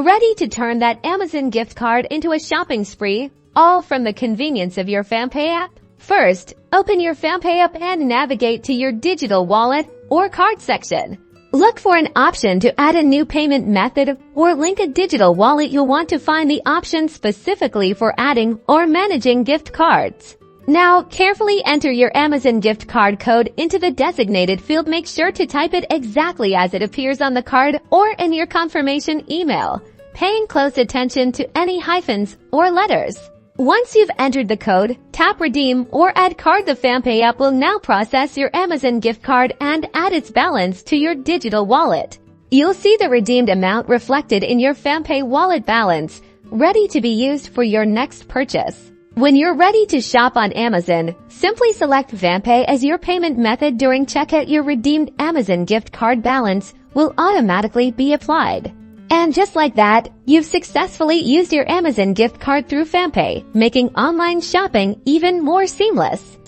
Ready to turn that Amazon gift card into a shopping spree, all from the convenience of your Fampay app? First, open your Fampay app and navigate to your digital wallet or card section. Look for an option to add a new payment method or link a digital wallet. You'll want to find the option specifically for adding or managing gift cards. Now, carefully enter your Amazon gift card code into the designated field. Make sure to type it exactly as it appears on the card or in your confirmation email, paying close attention to any hyphens or letters. Once you've entered the code, tap Redeem or Add Card. The Fampay app will now process your Amazon gift card and add its balance to your digital wallet. You'll see the redeemed amount reflected in your Fampay wallet balance, ready to be used for your next purchase. When you're ready to shop on Amazon, simply select Fampay as your payment method. During checkout, your redeemed Amazon gift card balance will automatically be applied. And just like that, you've successfully used your Amazon gift card through Fampay, making online shopping even more seamless.